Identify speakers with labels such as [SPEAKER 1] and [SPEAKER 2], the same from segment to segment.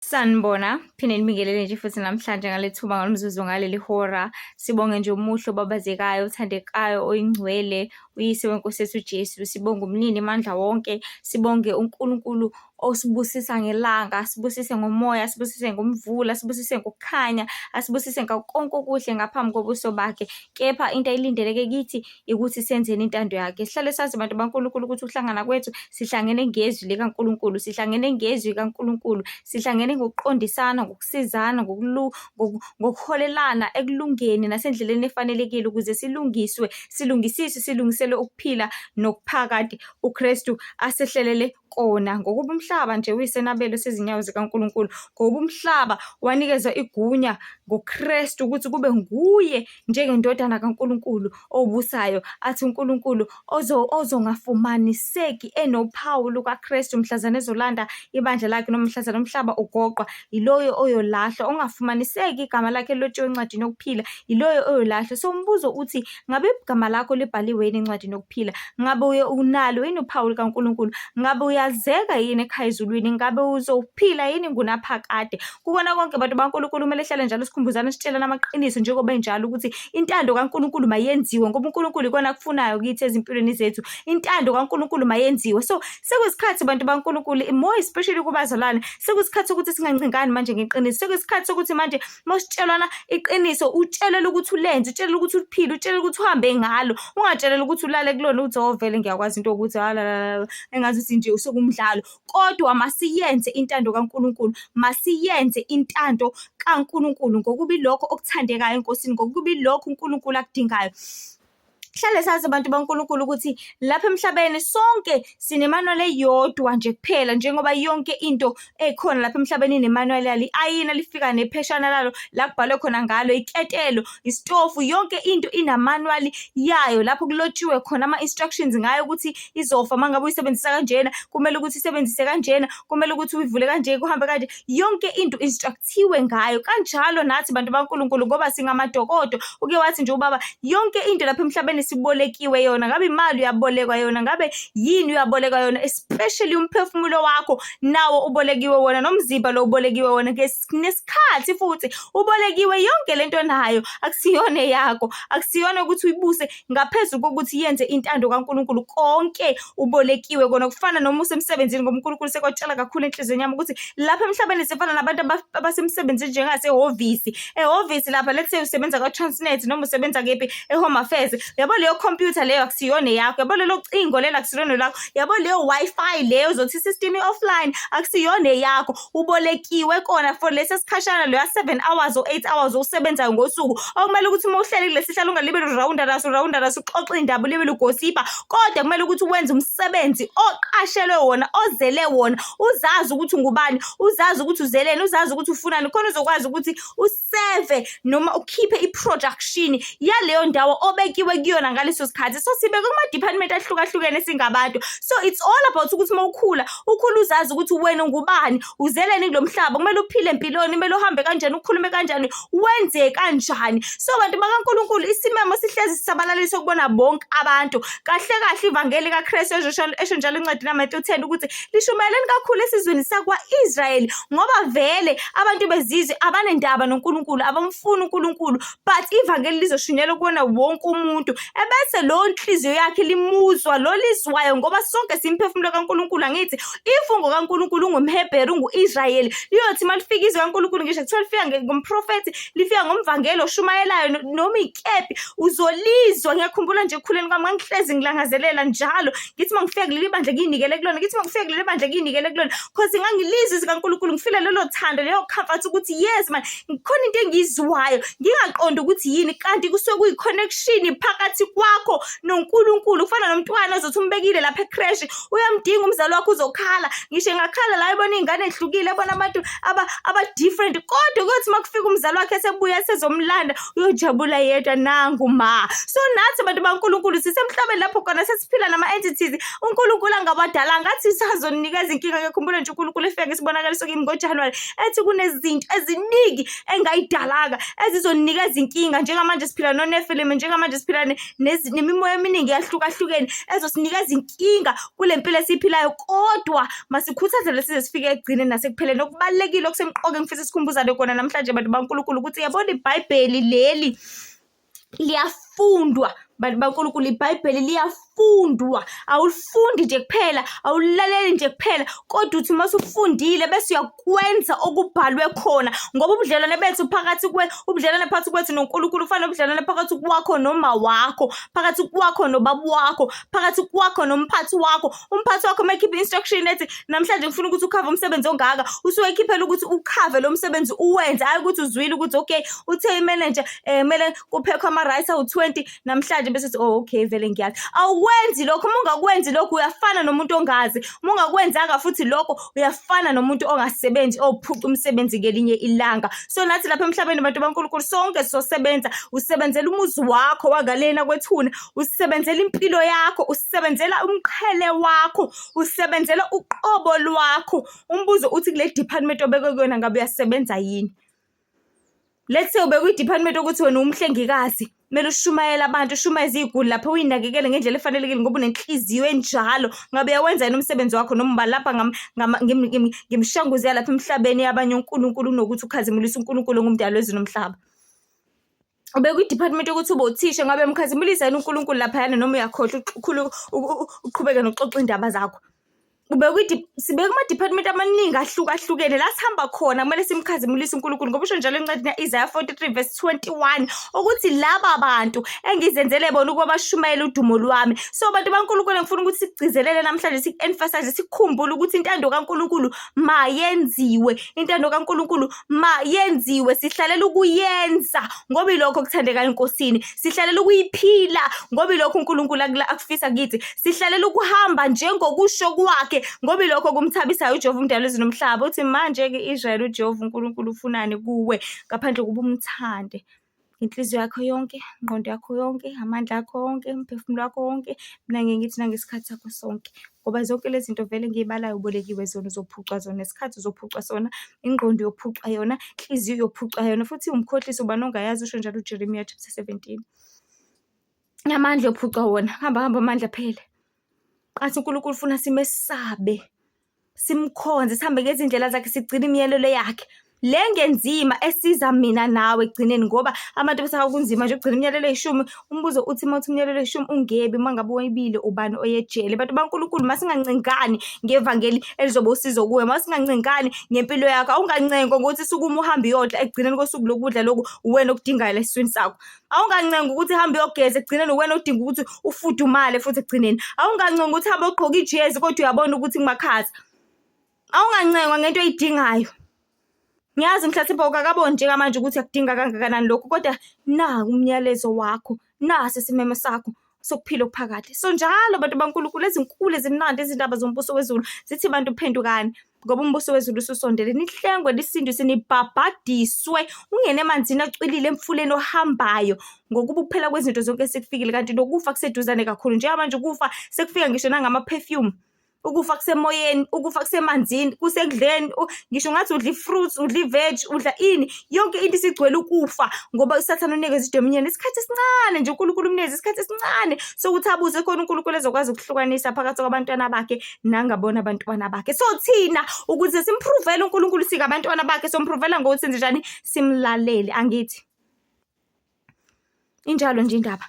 [SPEAKER 1] Sanibona, phinde nibingelele nje futhi namhlanje ngalethuba ngalomzuzu ngaleli hora. Sibonge nje umuhle obabazekayo, othandekayo, oyingcwele, uyise weNkosi yethu uJesu. Sibonge umnini mandla wonke, sibonge uNkulunkulu osibusisa ngelanga, asibusise ngomoya, asibusise ngomvula, asibusise ngokukhanya, asibusise ngakho konke okuhle ngaphambi kobuso bakhe. Kepha into ayilindeleke kithi ukuthi senzeni intando yakhe. Sihlale sazi bantu baNkulunkulu ukuthi ukuhlangana kwethu sihlangene ngezwi likaNkulunkulu, sihlangene ngezwi kaNkulunkulu, sihlangene ngokuqondisana, ngokusizana, ngokuholelana ekulungeni nasendleleni efanelekile ukuze silungisiswe ukuphila nokuphakade uKristu asehlelele kona. Ngokuba umhlaba nje uyisenabelo sezinyawo zikaNkulunkulu, ngoba umhlaba wanikeza igunya ngoKristu ukuthi kube nguye njengendodana kaNkulunkulu obusayo. Athi uNkulunkulu ozongafumaniseki enophawu lukaKristu mhlazane ezolanda ibandla lakhe, noma mhlazane umhlaba ugoqwa, yiloyo oyolahlwa. Ongafumaniseki igama lakhe lilotshiwe encwadini yokuphila, yiloyo oyolahlwa. So umbuzo uthi, ngabe igama lakho libhaliwe yini encwadini yokuphila? Ngabe unalo yini uphawu likaNkulunkulu? Ngabe uyazeka yini ekhaya ezulwini? Ngabe uzophila yini ngunaphakade? Kukona konke bantu baNkulunkulu kumele sihlale njalo sikhumbuzana, sitshelana amaqiniso njengoba enjalo ukuthi intando kaNkulunkulu mayenziwe, ngoba uNkulunkulu ikona akufunayo kithi ezimpilweni zethu. Intando kaNkulunkulu mayenziwe. So sekuyisikhathi bantu baNkulunkulu, more especially kubazalwane, sekuyisikhathi ukuthi singancingani manje ngeqiniso. Sekuyisikhathi sokuthi manje mositshelana iqiniso utshelele ukuthi ulenze, utshelele ukuthi uliphile, utshelele ukuthi uhambe ngalo. Ungatshelele ukuthi ulale kulona uthi vele ngiyakwazi into ukuthi engazuthi nje usekumdlalo. Kodwa masiyenze intando kaNkulunkulu, masiyenze intando kaNkulunkulu ngokuba ilokho okuthandekayo enkosini, ngokuba ilokho uNkulunkulu akudingayo. Hlale sazi abantu baNkulunkulu ukuthi lapha emhlabeni sonke sinemanual eyodwa nje kuphela, njengoba yonke into ekhona lapha emhlabeni inemanual yalo. Ayina lifika nepheshana lalo la kubhalwe khona ngalo, iketelo, istofu, yonke into inamanual yayo lapho kulotshiwe khona ama-instructions ngayo ukuthi izofa mangabe uyisebenzisa kanjena, kumele ukuthi isebenzise kanjena, kumele ukuthi uyivule kanje, kuhambe kanje. Yonke into instructiwe ngayo. Kanjalo nathi bantu baNkulunkulu ngoba singamadokodo, uke wathi nje ubaba yonke into lapha emhlabeni sibolekiwe yona. Ngabe imali uyabolekwa yona, ngabe yini uyabolekwa yona, especially umphefumulo wakho nawo ubolekiwe wona, nomzimba lo ubolekiwe wona. Nesikhathi futhi ubolekiwe. Yonke lento nayo akusiyona yakho, akusiyona ukuthi uyibuse ngaphezulu kokuthi yenze intando kaNkulunkulu. Konke ubolekiwe kona. Kufana noma usemsebenzini, ngoba uNkulunkulu sekwatshela kakhulu enhlizweni yami ukuthi lapha emhlabeni sifana nabantu abasemsebenzini njengasehhovisi. Ehhovisi lapha let's say usebenza kwa-Transnet noma usebenza kephi eHome Affairs. Yabo leyo computer leyo akusiyona yakho, yabo lelo cingo lelo akusiyona lakho, yabo leyo wifi leyo uzothi system offline akusiyona yakho. Ubolekiwe kona for lesi sikhashana leyo 7 hours or 8 hours osebenzayo ngosuku. Okumele ukuthi uma uhleli kulesi sihlalo ungalibe uraunda rasu uxoxa indaba libe lugosipa, kodwa kumele ukuthi wenze umsebenzi oqashelwe wona, ozele wona. Uzazi ukuthi ungubani, uzazi ukuthi uzeleni, uzazi ukuthi ufunani, khona uzokwazi ukuthi useve noma ukhiphe iproduction yaleyo ndawo obekiwe kuyona ngaleso sikhathi. So sibeke kuma-department ahlukahlukene singabantu. So it's all about ukuthi uma ukhula uzazi ukuthi wena ungubani, uzeleni kulo mhlaba, kumele uphile empilweni, kumele uhambe kanjani, ukhulume kanjani, wenze kanjani. So bantu bakaNkulunkulu, isimemo sihlezi sisabalalisa ukubona bonke abantu. Kahle kahle ivangeli kaKristu esho njalo encwadini yaMateyu 10 ukuthi lishumayeleni kakhulu esizweni sakwa-Israyeli, ngoba vele abantu bezizwe abanendaba noNkulunkulu, abamfuni uNkulunkulu, but ivangeli lizoshunyelwa ukubona wonke umuntu. Ebese lo nhliziyo yakhe limuzwa lo lizwayo, ngoba sonke simphefumulo kaNkulunkulu. Angithi ifungo kaNkulunkulu ungumHebheru, ungu-Israyeli, liyothi malifika izwi kaNkulunkulu, ngisho kuthiwa lifika ngomprofethi, lifika ngomvangeli oshumayelayo noma ikepi, uzolizwa. Ngiyakhumbula nje ekukhuleni kwami ngangihlezi ngilangazelela njalo ngithi mangifika kuleli bandla ngiyinikele kulona, ngithi mangifika kuleli bandla ngiyinikele kulona, because ngangilizwa izwi kaNkulunkulu, ngifile lelo thando, leyo comfort ukuthi yes man, ngikhona into engiyizwayo, ngingaqondi ukuthi yini, kanti kusuke kuyi-connection phakathi kwakho noNkulunkulu. Kufana nomntwana ozothi umbekile lapha ecreche, uyamdinga umzali wakho, uzokhala. Ngisho engakhala la ebona iy'ngane ehlukile, ebona abantu aba-different, kodwa ukuthi makufika umzali wakhe esebuya sezomlanda, uyojabula yedwa, nangu ma. So nathi bantu baNkulunkulu sisemhlabeni lapho khona sesiphila nama-entities uNkulunkulu angabadala, ngathi sazonikeza inkinga. Ngiyakhumbula nje uNkulunkulu efika ngesibonakaliso kimi ngoJanuwari ethi kunezinto eziningi engayidalanga ezizonikeza inkinga. Njengamanje siphila noNephilim, njengamanje siphila nemimoya eminingi yahlukahlukene ezosinikeza inkinga kule mpilo esiyiphilayo, kodwa masikhuthazele size sifike ekugcineni nasekupheleni. Okubalulekile okusemqoka engifisa sikhumbuzane kona namhlanje bantu baNkulunkulu ukuthi yabona iBhayibheli leli liyafundwa. Bantu baNkulunkulu, iBhayibheli liyafundwa. Awulifundi nje kuphela, awulilaleli nje kuphela, kodwa uthi masufundile bese uyakwenza okubhalwe khona. Ngoba ubudlelwane bethu ubudlelwane phakathi kwethu noNkulunkulu ufana nobudlelwane phakathi kwakho noma wakho, phakathi kwakho nobaba wakho, phakathi kwakho nomphathi wakho. Umphathi wakho mayikhipha instruction ethi namhlanje ngifuna ukuthi ukhave umsebenzi ongaka, usuyekhiphela ukuthi ukhave lo msebenzi uwenze, hayi ukuthi uzwile ukuthi okay uthe imanager kumele kuphekwe ama-rice awu-20 namhlanje bese oh okay vele ngiyazi. Awukwenzi lokho. Uma ungakwenzi lokho uyafana nomuntu ongazi. Uma ungakwenzanga futhi lokho uyafana nomuntu ongasebenzi ophuca umsebenzi ngelinye ilanga. So nathi lapha emhlabeni bantu baNkulunkulu sonke sizosebenza. Usebenzela umuzi wakho wangalena kwethuna, usebenzela impilo yakho, usebenzela umqhele wakho, usebenzela uqobo lwakho. Umbuzo uthi kule department obekwe kuyona ngabe uyasebenza yini? Let's say ubekwe i-department ukuthi wena umhlengikazi, kumele ushumayele abantu, ushumayeze iziguli lapho, uyinakekele ngendlela efanelekile ngoba unenhliziyo enjalo. Ngabe uyawenza yini umsebenzi wakho noma lapha ngimshanguze lapha emhlabeni yabanye uNkulunkulu kunokuthi ukhazimulise uNkulunkulu ngumdali wezulu nomhlaba? Ubekwe i-department ukuthi ube uthisha, ngabe umkhazimulisa yini uNkulunkulu laphayana noma uyakhohlwa uqhubeke nokuxoxa indaba zakho? Sibeke ama-department amaningi ahlukahlukene la sihamba khona kumele simkhazimulise uNkulunkulu, ngoba usho njalo encwadini ya-Isaiah 43:21 ukuthi laba bantu engizenzele bona ukuba bashumayele udumo lwami. So bantu baNkulunkulu, ngifuna ukuthi sigcizelele namhlanje, sik-emphasize, sikhumbule ukuthi intando kaNkulunkulu mayenziwe, intando kaNkulunkulu mayenziwe. Sihlalela ukuyenza ngoba ilokho kuthandeka enkosini, sihlalela ukuyiphila ngoba ilokho uNkulunkulu akufisa kithi, sihlalela ukuhamba njengokusho kwakhe ngoba ilokho kumthabisayo uJehova umdali wezulu nomhlaba. Uthi manje-ke Israyeli, uJehova uNkulunkulu ufunani kuwe ngaphandle kuba umthande inhliziyo yakho yonke, ingqondo yakho yonke, amandla akho wonke, umphefumulo wakho wonke, mina ngeke ngithi nangesikhathi sakho sonke. Ngoba zonke lezi zinto vele ngiyibalayo ubolekiwe zona, uzophucwa zona, isikhathi uzophucwa sona, ingqondo yophucwa yona, inhliziyo yophucwa yona, futhi umkhohlisi ubani ongayazi, usho njalo uJeremiya 17. Amandla yophucwa wona, hamba amandla phela. Athi uNkulunkulu ufuna simesabe, simkhonze, sihambe ngezindlela zakhe, sigcine imiyalelo yakhe. Le ngenzima esiza mina nawe ekugcineni, ngoba abantu besaka kunzima nje ukugcina imiyalelo eyishumi. Umbuzo uthi mawuthi imiyalelo eyishumi ungebi, mangabe wayibile ubani oyejele? Bantu baNkulunkulu, masingancengani ngevangeli elizobe usizo kuwe, masingancengani ngempilo yakho. Awungancengo ukuthi sukuma uhambe uyodla ekugcineni kosuku lokudla lokhu uwena okudingayo esiswini sakho. Awungancengo ukuthi uhambe uyogeza ekugcineni uwena odinga ukuthi ufudumale futhi ekugcineni. Awungancengo ukuthi uhambe ugqoka ijezi kodwa uyabona ukuthi kumakhaza. Awungancengwa ngento oyidingayo. Ngiyazi mhlathipho ukakaboni njengamanje ukuthi akudinga kangakanani lokho, kodwa na umyalezo wakho, nasi isimemo sakho sokuphila okuphakade. So njalo bantu baNkulunkulu, ezinkulu ezimnandi izindaba zombuso wezulu zithi bantu phendukani ngoba umbuso wezulu ususondele. Nihlengwe, lisindiswe, nibhabhadiswe, ungene emanzini acwilile, emfuleni ohambayo, ngokuba ukuphela kwezinto zonke sekufikile, kanti nokufa kuseduzane kakhulu. Njengamanje ukufa sekufika ngisho nangama-perfume. Ukufa kusemoyeni, ukufa kusemanzini, kusekudleni, ngisho ngathi udla i-fruits, udla i-veg, udla ini, yonke into isigcwele ukufa ngoba uSathane unikeza idominion isikhathi esincane nje. uNkulunkulu umnikeza isikhathi esincane sokuthi abuze khona uNkulunkulu ezokwazi ukuhlukanisa phakathi kwabantwana bakhe nangabona abantwana bakhe. So thina ukuze simprovele uNkulunkulu sikabantwana bakhe, somprovela ngokuthi senze njani? Simlalele. Angithi injalo nje indaba,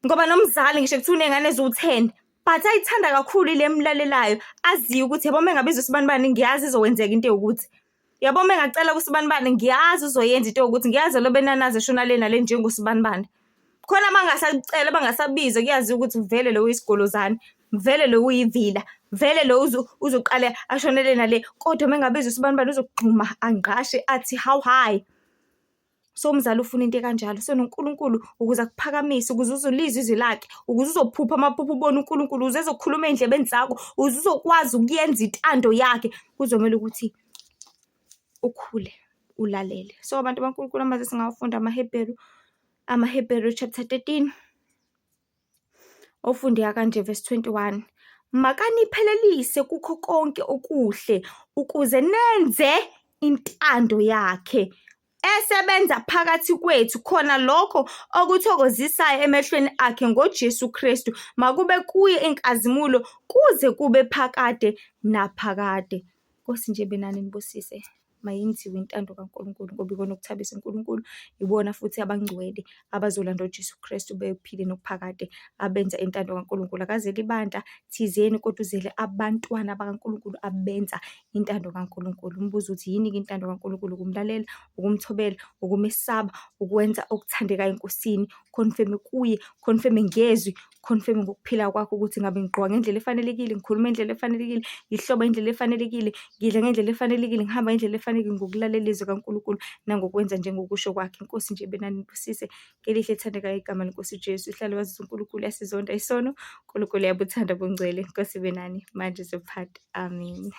[SPEAKER 1] ngoba nomzali ngisho kuthi unengane eziwu-10 but ayithanda kakhulu ile mlalelayo, aziyo ukuthi yabo mengabiza usibanibani ngiyazi izowenzeka into yokuthi, yabo mengacela kusibanibani ngiyazi uzoyenza into yokuthi, ngiyazi lo benanaze eshona le nale njengosibanibani. Khona bangasacela, bangasabiza, kuyazi ukuthi vele lo uyisigolozane, vele lo uyivila, vele lo uzoqala ashonele nale, kodwa mengabiza usibanibani uzogquma anqashe athi how high. So umzali ufuna into kanjalo. So noNkulunkulu ukuze akuphakamise, ukuze uzolizwa izwi lakhe, ukuze uzophupha amaphupho ubone uNkulunkulu, ukuze ezokhuluma endlebeni zakho, ukuze uzokwazi ukuyenza intando yakhe, kuzomela ukuthi ukhule ulalele. So abantu baNkulunkulu, amaze singawufunda amaHebheru chapter 13 ofundeka kanje verse 21. Makaniphelelise kukho konke okuhle ukuze nenze intando yakhe, esebenza phakathi kwethu khona lokho okuthokozisayo emehlweni akhe ngoJesu Kristu. Makube kuye inkazimulo kuze kube phakade naphakade. Nkosi nje benani nibusise. Mayenziwe intando kaNkulunkulu ngoba ikona okuthabisa uNkulunkulu. Ibona futhi abangcwele abazolanda uJesu Kristu bephile nokuphakade abenza intando kaNkulunkulu. Akazeli ibandla thizeni kodwa uzele abantwana bakaNkulunkulu abenza intando kaNkulunkulu. Umbuzo uthi yini-ke intando kaNkulunkulu? Ukumlalela, ukumthobela, ukumesaba, ukwenza okuthandekayo enkosini, confirm kuye, confirm ngezwi, confirm ngokuphila kwakho ukuthi ngabe ngigqoka ngendlela efanelekile, ngikhuluma ngendlela efanelekile, ngihloba ngendlela efanelekile, ngidla ngendlela efanelekile, ngihamba ngendlela efanelekile ngokulalela izwi kaNkulunkulu nangokwenza njengokusho kwakhe. Inkosi nje benani nibusise ngelihle ethandekayo igama lenkosi uJesu. Ihlale wazi uNkulunkulu yasizonda isono, uNkulunkulu yabuthanda bungcwele. Inkosi benani manje zophatha. Amen.